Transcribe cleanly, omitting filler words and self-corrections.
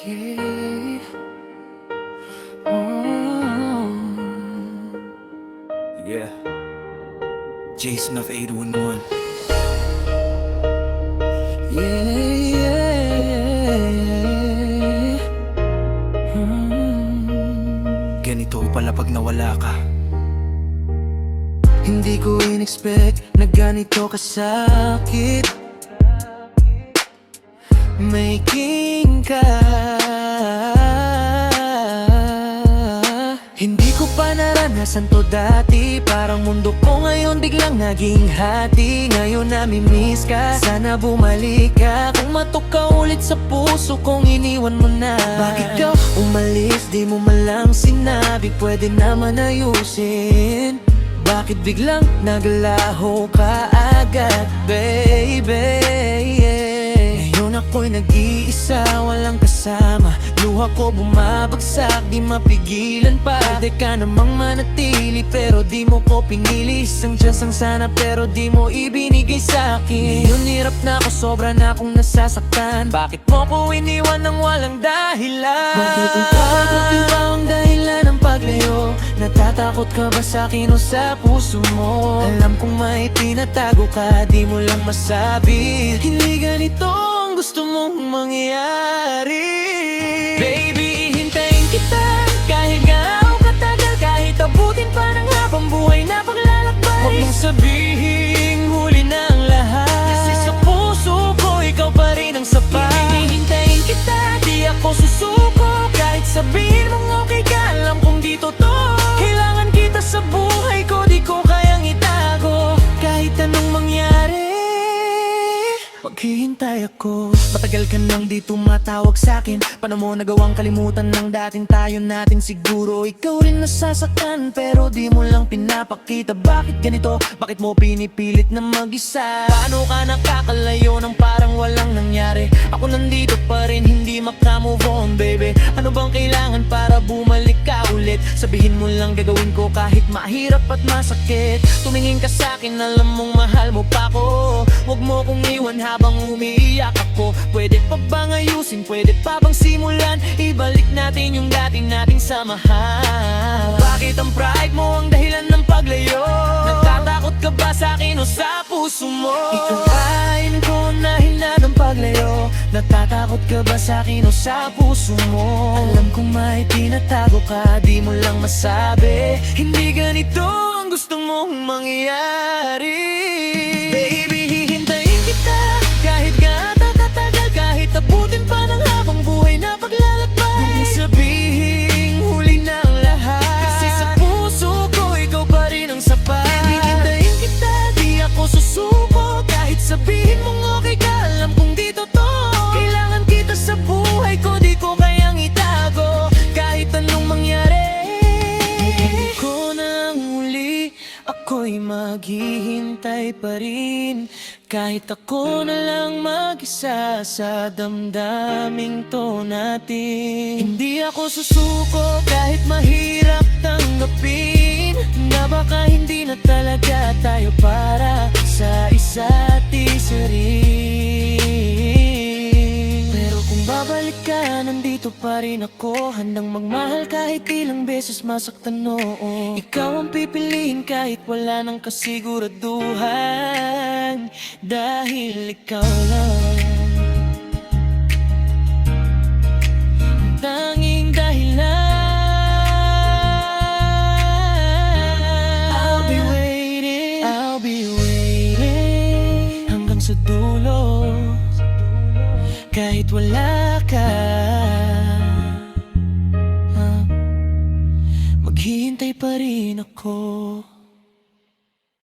Yeah. Oh. Yeah. Jason of 811. Yeah, yeah. Ganito pala pag nawala ka. Hindi ko in-expect na ganito kasakit. May king ka. Hindi ko pa naranasan to dati. Parang mundo ko ngayon biglang naging hati. Ngayon namimiss ka, sana bumalik ka. Kung matok ka ulit sa puso kong iniwan mo na. Bakit ka umalis, di mo malang sinabi pwede naman ayusin. Bakit biglang naglaho ka agad, baby? Ngayon ako'y nag-iisa, walang kasama. Luha ko bumabagsak, di mapigilan pa. Pwede ka namang manatili, pero di mo ko pinili. Isang chance ang sana, pero di mo ibinigay sa'kin. Ngayon hirap na ako, sobra na akong nasasaktan. Bakit mo ko iniwan ng walang dahilan? Bakit ang takot di ba ang dahilan ng paglayo? Natatakot ka ba sa'kin o sa puso mo? Alam kong may tinatago ka, di mo lang masabi. Hindi ganito ang gusto mong mangyari. Baby, hintayin kita kahit gaano katagal, kahit abutin pa ng habang buhay na paglalakbay. Huwag mong sabihing huli na ang lahat, kasi sa puso ko ikaw pa rin ang sapat. Hintayin kita, di ako susuko. Kahit sabihin mong okay ka, alam kong di totoo. Kailangan kita sa buhay ko, di ko kayang itago. Kahit anong mangyari, maghihintay ako. Matagal ka nang di tumatawag sa'kin. Paano mo nagawang kalimutan ng dating tayo natin? Siguro ikaw rin nasasaktan, pero di mo lang pinapakita. Bakit ganito? Bakit mo pinipilit na mag-isa? Paano ka nakakalayo ng parang walang nangyari? Ako nandito pa rin, hindi maka-move on, baby. Ano bang kailangan para bumalik ka ulit? Sabihin mo lang gagawin ko kahit mahirap at masakit. Tumingin ka sa'kin, alam mong mahal mo pa ko. Huwag mo kong iwan habang umiiyak ako. Pwede pa bang ayusin? Pwede pa bang simulan? Ibalik natin yung dati nating samahan. Bakit ang pride mo ang dahilan ng paglayo? Nagtatakot ka ba sa'kin o sa puso mo? Ikakain ko na hina ng paglayo. Natatakot ka ba sa'kin o sa puso mo? Alam kong may tinatago ka, di mo lang masabi. Hindi ganito ang gusto mong mangyari. Baby, hihintayin kita kahit gaano katagal, kahit abutin pa ng habang buhay na paglalakbay. Huwag mong sabihing huli na ang lahat, kasi sa puso ko ikaw pa rin ang sapat. Hihintayin kita, di ako susuko. Kahit sabihin mong okay ka, alam kong di totoo. Kailangan kita sa buhay ko, di ko kayang itago. Kahit anong mangyari, hindi ko nang uli, ako'y maghihintay pa rin. Kahit ako na lang mag-isa sa damdaming to natin. Hindi ako susuko kahit mahirap tanggapin na baka hindi na talaga tayo para sa isa't isa rin. Pero kung babalik ka, nandito pa rin ako. Handang magmahal kahit ilang beses masaktan, oo. Ikaw ang pipiliin kahit wala nang kasiguraduhan, dahil ikaw lang ang tanging dahilan. I'll be waiting hanggang sa dulo. Kahit wala ka, maghihintay pa rin ako.